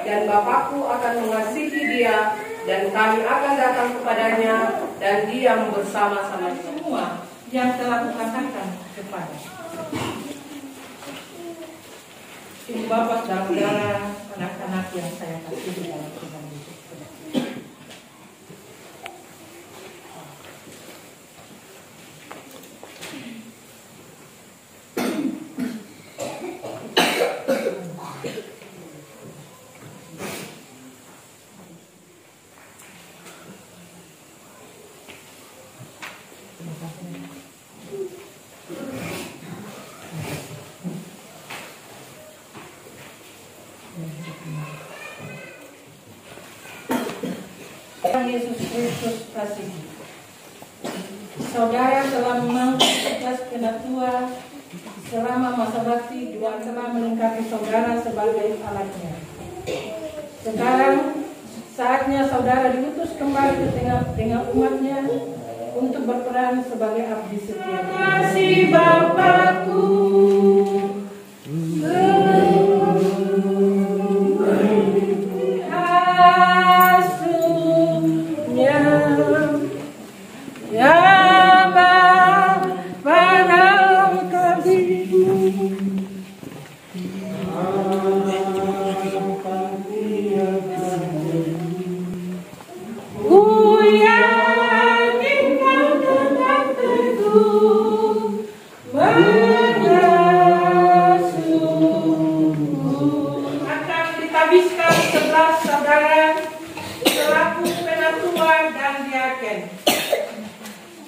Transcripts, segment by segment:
Dan Bapakku akan mengasihi dia, dan kami akan datang kepadanya, dan diam bersama-sama semua yang telah kukatakan kepada. Ibu bapak dan saudara, anak-anak yang saya kasihi dalam Tuhan Yesus Kristus. Yesus Kristus kasih. Saudara telah memangku tugas penatua selama masa bakti dan telah melengkapi saudara sebagai alatnya. Sekarang saatnya saudara diutus kembali ke tengah umatnya untuk berperan sebagai abdi setia. Kasih Bapakku.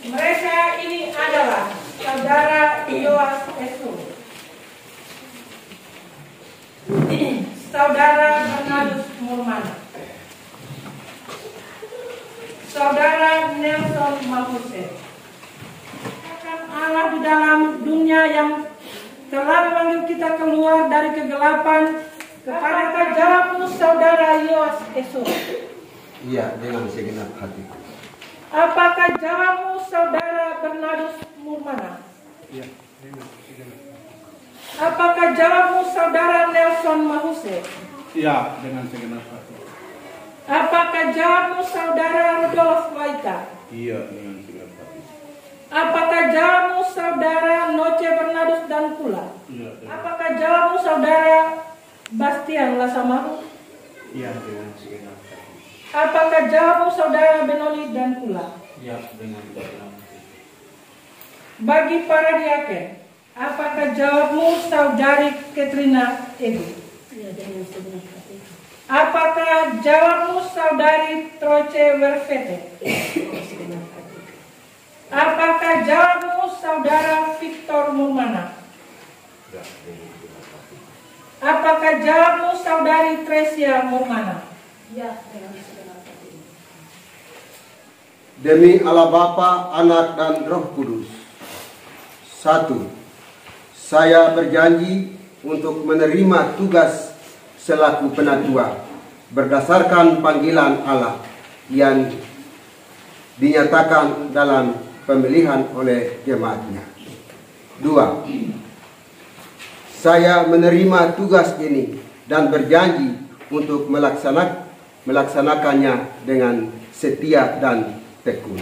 Mereka ini adalah saudara Yoas Esau, saudara Bernardus Murmana, saudara Nelson Mahuse. Akan Allah di dalam dunia yang telah memanggil kita keluar dari kegelapan, kepada jawabmu saudara Yoas Esau? Iya, dengan segenap hati. Apakah jawabmu saudara Bernardus Murmana? Iya, dengan segenap hati. Apakah jawabmu saudara Nelson Mahuse? Iya, dengan segenap hati. Apakah jawabmu saudara Rudolf Waita? Iya, dengan segenap hati. Apakah jawabmu saudara Noce Bernardus dan Kula? Iya. Apakah jawabmu saudara Bastian Lasamaru? Iya, dengan segenap hati. Apakah jawabmu saudara Benoni dan Kula? Iya, dengan segenap hati. Bagi para diaken, apakah jawabmu saudari Katrina Ego? Iya, dengan segenap hati. Apakah jawabmu saudari Troce Werfete? Apakah jawabmu saudara Victor Murmana? Iya, dengan segenap hati. Apakah jawabmu saudari Tresia Murmana? Ya, dengan segenap hati. Demi Allah Bapa, Anak dan Roh Kudus. 1. Saya berjanji untuk menerima tugas selaku penatua berdasarkan panggilan Allah yang dinyatakan dalam pemilihan oleh jemaatnya. 2. Saya menerima tugas ini dan berjanji untuk melaksanakannya dengan setia dan tekun.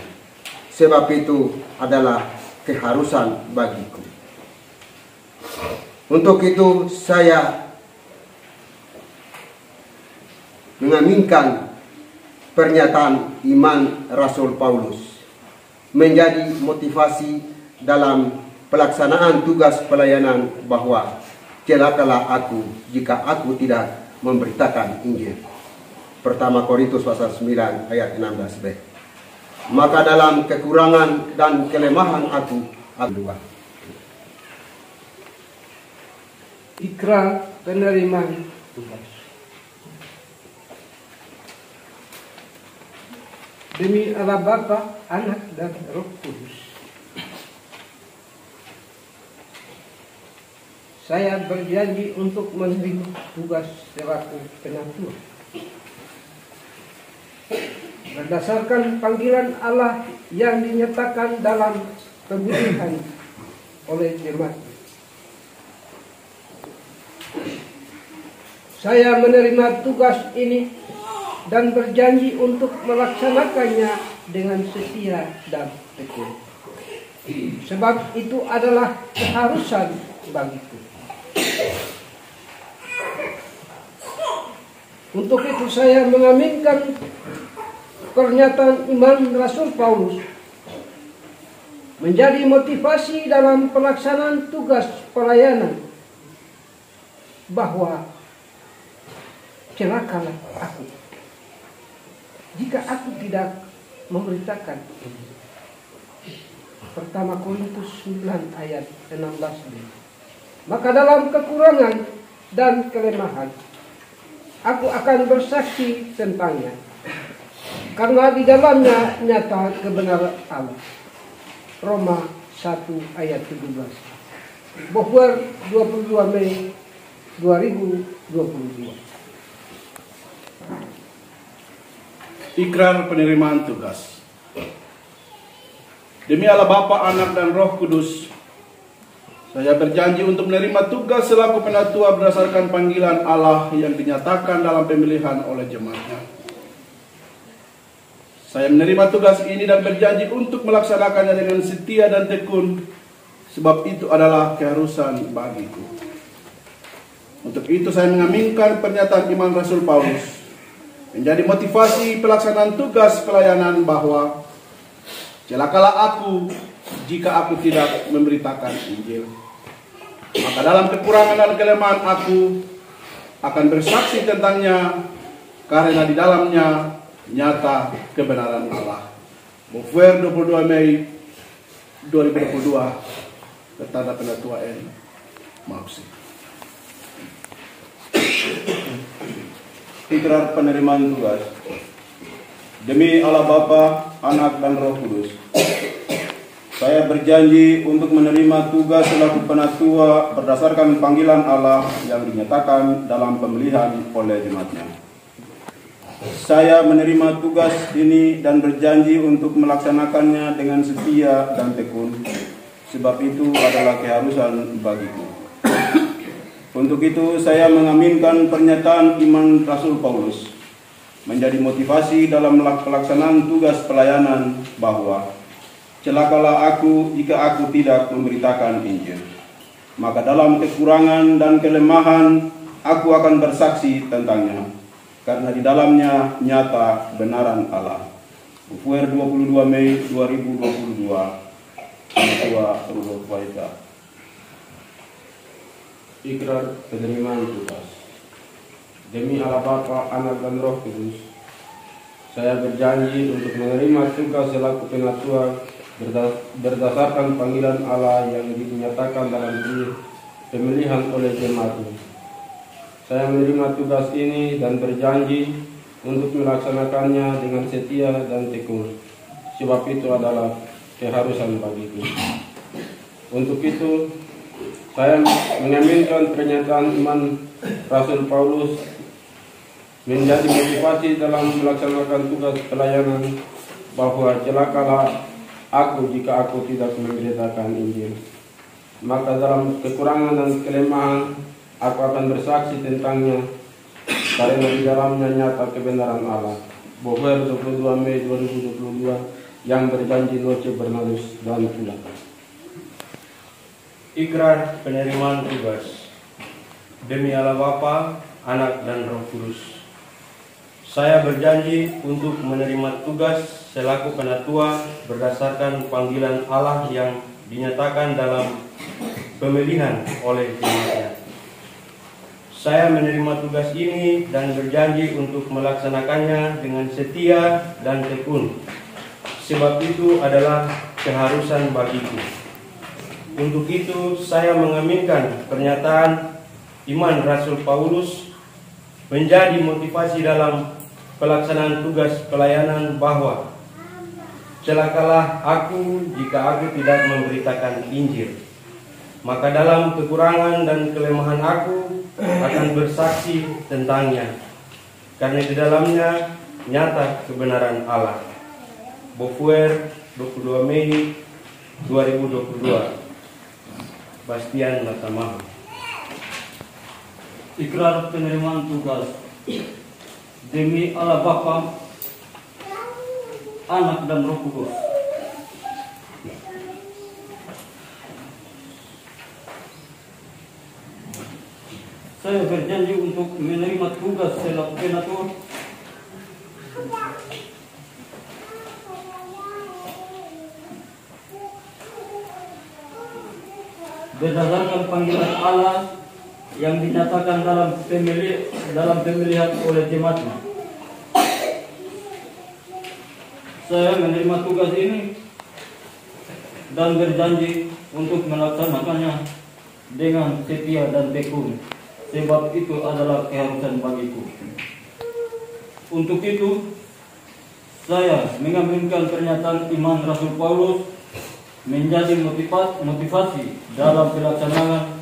Sebab itu adalah keharusan bagiku. Untuk itu saya mengaminkan pernyataan iman Rasul Paulus menjadi motivasi dalam pelaksanaan tugas pelayanan bahwa celakalah aku jika aku tidak memberitakan Injil. Pertama Korintus pasal 9 ayat 16b. Maka dalam kekurangan dan kelemahan aku dua. Ikrar penerimaan tugas. Demi Allah Bapa, Anak, dan Roh Kudus, saya berjanji untuk menerima tugas selaku penatua berdasarkan panggilan Allah yang dinyatakan dalam pemilihan oleh jemaat. Saya menerima tugas ini dan berjanji untuk melaksanakannya dengan setia dan tekun. Sebab itu adalah keharusan bagiku. Untuk itu saya mengaminkan pernyataan iman Rasul Paulus menjadi motivasi dalam pelaksanaan tugas pelayanan bahwa celakalah aku jika aku tidak memberitakan. Pertama Korintus 9 ayat 16b. Maka dalam kekurangan dan kelemahan aku akan bersaksi tentangnya, karena di dalamnya nyata kebenaran Allah. Roma 1 ayat 17. Bogor 22 Mei 2022. Ikrar penerimaan tugas. Demi Allah Bapa, Anak, dan Roh Kudus, saya berjanji untuk menerima tugas selaku penatua berdasarkan panggilan Allah yang dinyatakan dalam pemilihan oleh jemaatnya. Saya menerima tugas ini dan berjanji untuk melaksanakannya dengan setia dan tekun, sebab itu adalah keharusan bagiku. Untuk itu saya mengaminkan pernyataan iman Rasul Paulus menjadi motivasi pelaksanaan tugas pelayanan bahwa celakalah aku jika aku tidak memberitakan Injil. Maka dalam kekurangan dan kelemahan aku akan bersaksi tentangnya, karena di dalamnya nyata kebenaran Allah. Bogor 22 Mei 2022. Petanda Penatua N. Maupsi. Ikrar penerimaan tugas. Demi Allah Bapa, Anak, dan Roh Kudus, saya berjanji untuk menerima tugas selaku penatua berdasarkan panggilan Allah yang dinyatakan dalam pemilihan oleh jemaatnya. Saya menerima tugas ini dan berjanji untuk melaksanakannya dengan setia dan tekun, sebab itu adalah keharusan bagiku. Untuk itu saya mengaminkan pernyataan iman Rasul Paulus menjadi motivasi dalam pelaksanaan tugas pelayanan bahwa celakalah aku jika aku tidak memberitakan Injil. Maka dalam kekurangan dan kelemahan aku akan bersaksi tentangnya, karena di dalamnya nyata kebenaran Allah. Bogor 22 Mei 2022. Penatua Rudolf Waita. Ikrar penerimaan tugas. Demi Allah Bapa, Anak, dan Roh Kudus, saya berjanji untuk menerima tugas selaku penatua berdasarkan panggilan Allah yang dinyatakan dalam pemilihan oleh jemaatnya. Saya menerima tugas ini dan berjanji untuk melaksanakannya dengan setia dan tekun, sebab itu adalah keharusan bagiku. Untuk itu, saya mengaminkan pernyataan iman Rasul Paulus menjadi motivasi dalam melaksanakan tugas pelayanan bahwa celakalah aku jika aku tidak memberitakan Injil. Maka dalam kekurangan dan kelemahan aku akan bersaksi tentangnya, karena di dalamnya nyata kebenaran Allah. Boher 22 Mei 2022 yang berjanji Noce Bernardus dan Pula. Ikrar penerimaan tugas. Demi Allah Bapa, Anak dan Roh Kudus. Saya berjanji untuk menerima tugas selaku penatua berdasarkan panggilan Allah yang dinyatakan dalam pemilihan oleh jemaatnya. Saya menerima tugas ini dan berjanji untuk melaksanakannya dengan setia dan tekun, sebab itu adalah keharusan bagiku. Untuk itu, saya mengaminkan pernyataan iman Rasul Paulus menjadi motivasi dalam pelaksanaan tugas pelayanan bahwa celakalah aku jika aku tidak memberitakan Injil. Maka dalam kekurangan dan kelemahan aku akan bersaksi tentangnya, karena di dalamnya nyata kebenaran Allah. Bofuer 22 Mei 2022. Bastian Latamaha. Ikrar penerimaan tugas. Demi Allah Bapa, Anak dan Roh Kudus. Saya berjanji untuk menerima tugas selaku penatua berdasarkan panggilan Allah yang dinyatakan dalam pemilihan oleh jemaatnya. Saya menerima tugas ini dan berjanji untuk melaksanakannya dengan setia dan tekun, sebab itu adalah keharusan bagiku. Untuk itu, saya mengaminkan pernyataan iman Rasul Paulus menjadi motivasi dalam pelaksanaan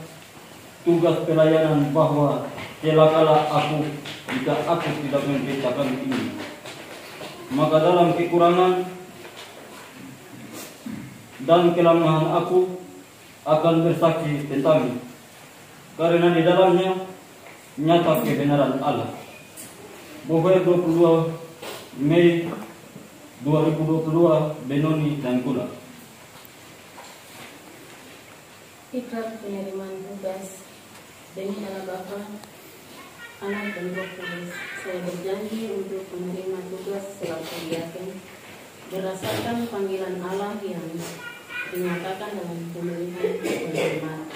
tugas pelayanan bahwa celakalah aku jika aku tidak memberitakan ini. Maka dalam kekurangan dan kelemahan aku akan bersaksi tentangnya, karena di dalamnya nyata kebenaran Allah. Boher 22 Mei 2022, Benoni dan Kula. Ikrar penerimaan tugas. Demi Allah Bapa, Anak dan Roh Kudus, saya berjanji untuk menerima tugas selaku diaken berdasarkan panggilan Allah yang dinyatakan dalam pemilihan oleh jemaat.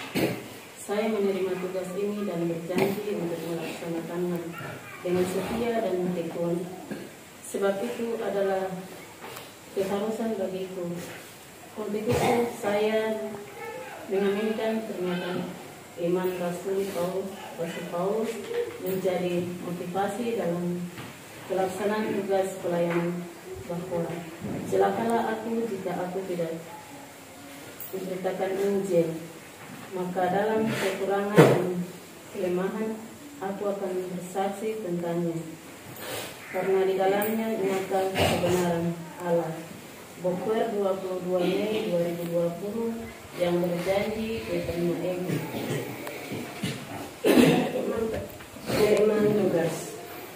Saya menerima tugas ini dan berjanji untuk melaksanakannya dengan setia dan tekun, sebab itu adalah keharusan bagiku. Untuk itu saya mengaminkan pernyataan iman Rasul Paulus menjadi motivasi dalam pelaksanaan tugas pelayanan bahwa celakalah aku jika aku tidak memberitakan Injil. Maka dalam kekurangan dan kelemahan aku akan bersaksi tentangnya, karena di dalamnya nyata kebenaran Allah. Boker 22 Mei 2020 yang berjanji diterima ini. Penerimaan tugas.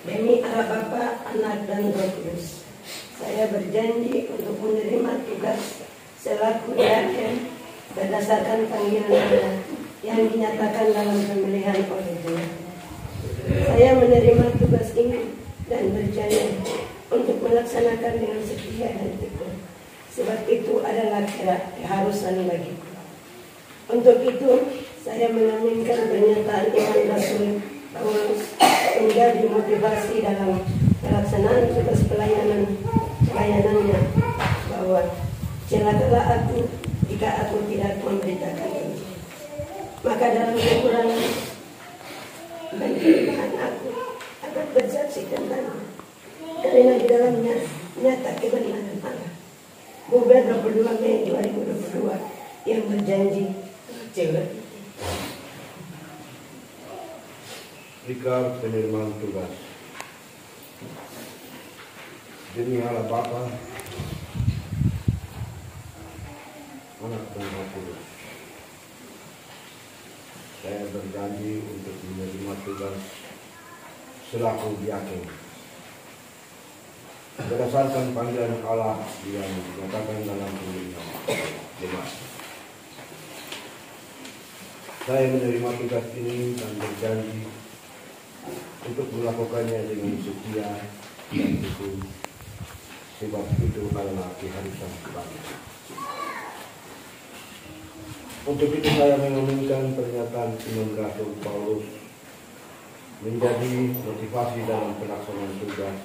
Demi Allah Bapa, Anak dan Roh Kudus, saya berjanji untuk menerima tugas selaku diaken berdasarkan panggilan Allah yang dinyatakan dalam pemilihan oleh Tuhan. Saya menerima tugas ini dan berjanji untuk melaksanakan dengan setia dan tekun, sebab itu adalah keharusan bagiku. Untuk itu, saya mengaminkan pernyataan iman Rasul Paulus menjadi motivasi dalam pelaksanaan tugas pelayanannya bahwa celakalah aku jika aku tidak memberitakan Injil. Maka dalam kekurangan dan kelemahan aku akan bersaksi tentangnya, karena di dalamnya nyata kebenaran Allah. Boher 22 Mei 2022 yang berjanji cewek. Ikrar penerimaan tugas. Demi Allah Bapa, Anak dan Roh Kudus, saya berjanji untuk menerima tugas selaku diaken. Berdasarkan panggilan Allah yang dinyatakan dalam pemilihan jemaat, saya menerima tugas ini dan berjanji untuk melakukannya dengan setia dan tekun, sebab itu adalah keharusan bangsa. Untuk itu saya mengaminkan pernyataan Imam Rasul Paulus menjadi motivasi dalam pelaksanaan tugas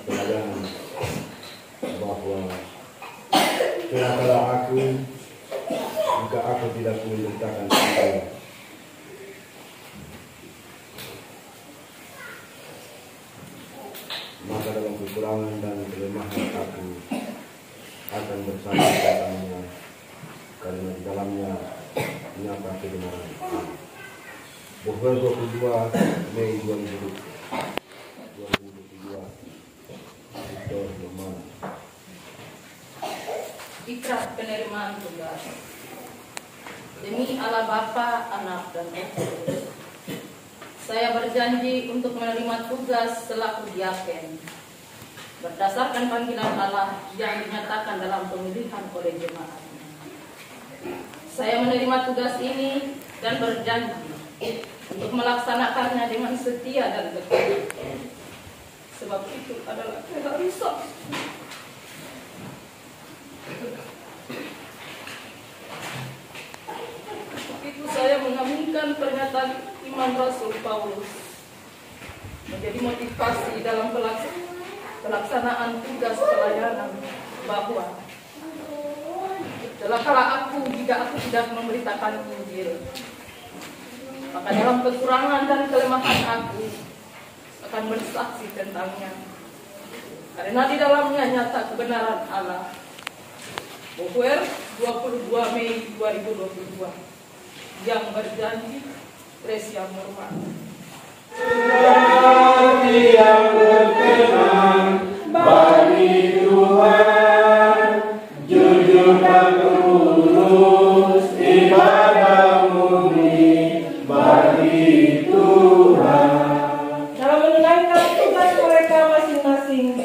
pelayanan, bahwa celakalah aku jika aku tidak mengerjakan itu. Maka dalam kekurangan dan kelemahan aku akan bersama datangnya, karena di dalamnya nyata kebenaran. Buhur 22 Mei 2022. Ikrar penerimaan tugas. Demi Allah Bapa, Anak, dan Roh Kudus, saya berjanji untuk menerima tugas selaku diaken berdasarkan panggilan Allah yang dinyatakan dalam pemilihan oleh jemaat. Saya menerima tugas ini dan berjanji untuk melaksanakannya dengan setia dan tekun, sebab itu adalah keharusan. Itu saya mengaminkan pernyataan Imam Rasul Paulus menjadi motivasi dalam pelaksanaan tugas pelayanan, bahwa celakalah aku jika aku tidak memberitakan Injil. Maka dalam kekurangan dan kelemahan aku akan bersaksi tentangnya, karena di dalamnya nyata kebenaran Allah. Buhur 22 Mei 2022. Yang berjanji Lesia Murman. Hati yang berkenan bagi Tuhan, jujur dan lurus ibadah murni bagi Tuhan. Dalam menunaikan tugas mereka masing-masing,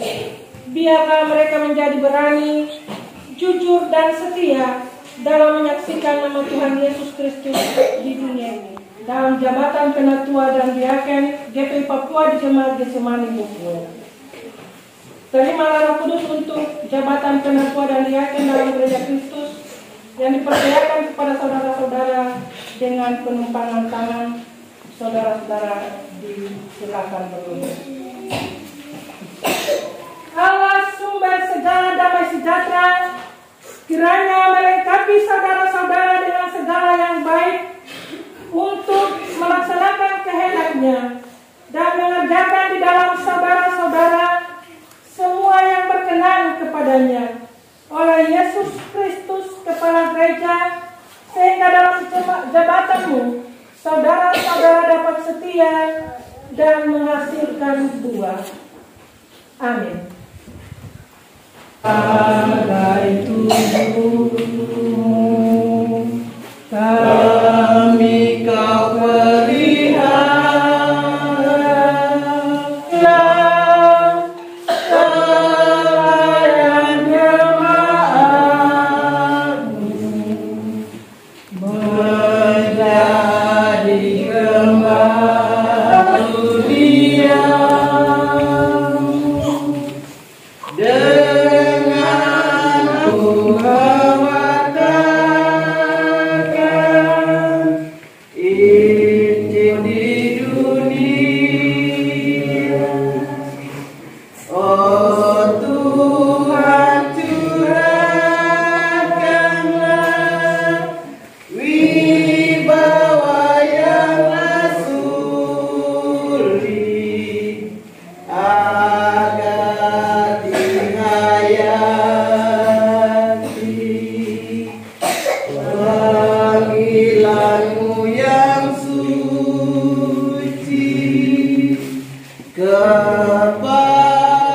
biarlah mereka menjadi berani, jujur dan setia dalam menyaksikan nama Tuhan Yesus Kristus di dunia ini. Dalam jabatan penatua dan diaken GPI Papua di Jemaat Getsemani Bogor. Terimalah Roh Kudus untuk jabatan penatua dan diaken dalam Gereja Kristus yang dipercayakan kepada saudara-saudara dengan penumpangan tangan. Saudara-saudara disilakan berdoa. Allah sumber segala damai sejahtera, kiranya melengkapi saudara-saudara dengan segala yang baik untuk melaksanakan kehendaknya dan mengerjakan di dalam saudara-saudara semua yang berkenan kepadanya oleh Yesus Kristus Kepala Gereja, sehingga dalam jabatanmu saudara-saudara dapat setia dan menghasilkan buah. Amin. Bagai tubuhmu kami kau pelihara, selayan jemaatmu menjadi gembala dunia.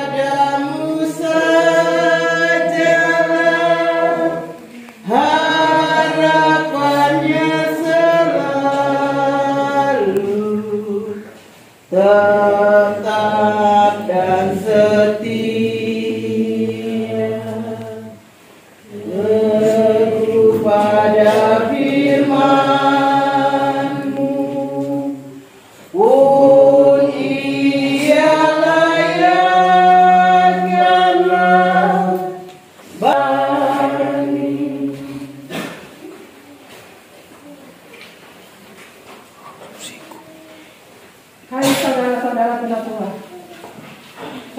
Kepadamu sajalah harapannya selalu.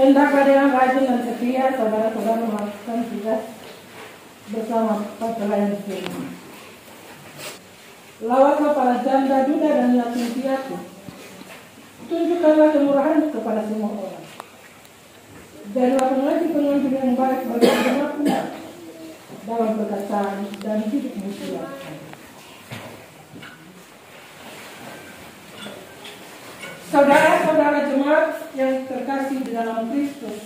Hendaklah dengan rajin dan setia saudara-saudara melakukan tugas bersama pelayan firman. Lawatlah para janda, duda, dan yatim piatu. Tunjukkanlah kemurahan kepada semua orang. Jadilah pengaji yang baik bagi umat dalam perkataan dan hidup mulia. Saudara-saudara jemaat yang terkasih di dalam Kristus,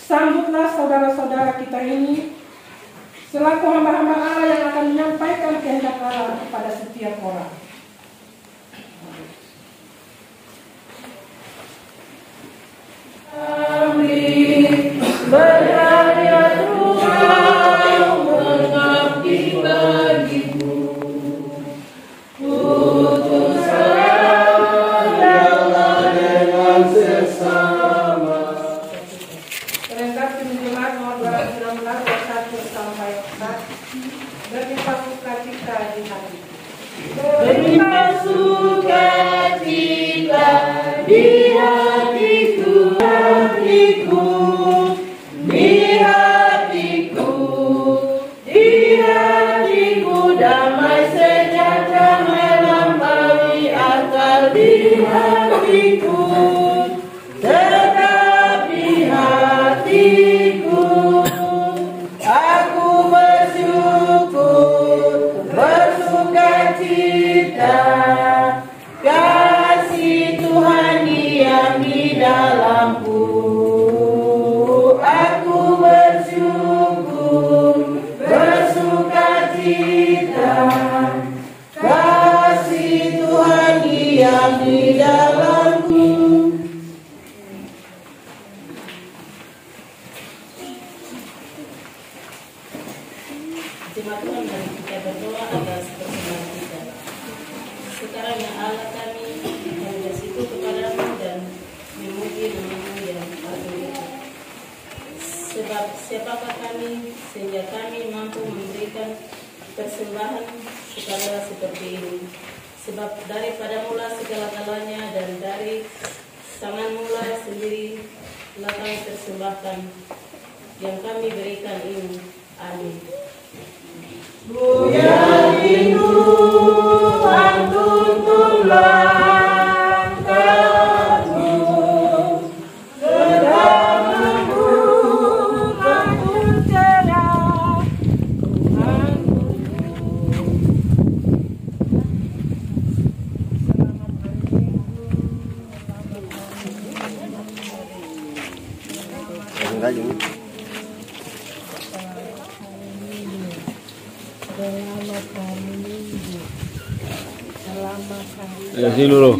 sambutlah saudara-saudara kita ini selaku hamba-hamba Allah yang akan menyampaikan kehendak Allah kepada setiap orang. Amin. Berharga Tuhan mengabdi bagimu. Putus sajalah dengan sesama. Terengkap di jemaat nomor 216 sampai 4. Berlimpah sukacita di hati. Berlimpah sukacita di hatiku, di hatiku damai sejahtera melampaui akal di hatiku, tetap di hatiku. Aku bersyukur, bersukacita, kasih Tuhan diam di dalamku. Aku bersyukur, bersukacita, kasih Tuhan diam di dalamku. Jemaat Tuhan, mari kita berdoa atas persembahan kita. Sekarang ya Allah, kami bersyukur kepadamu dan memuji namamu yang agung. Sebab siapakah kami sehingga kami mampu memberikan persembahan sekadar seperti ini. Sebab daripada mula segala-galanya dan dari tangan mula sendiri telah kami persembahkan yang kami berikan ini. Amin. Puji Tuhan, tuntun langkahmu, kedatanganmu bangun cerah Tuhanku. Ya sih dulu.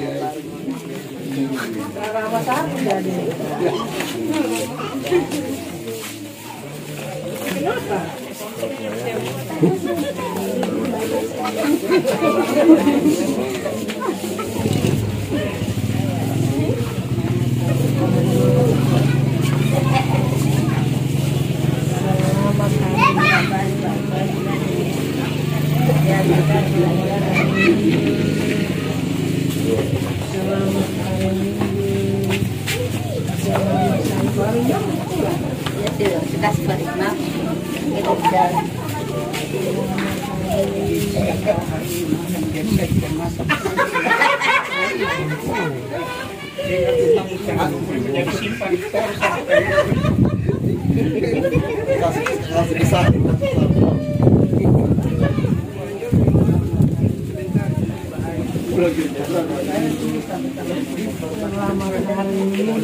Selamat hari Minggu.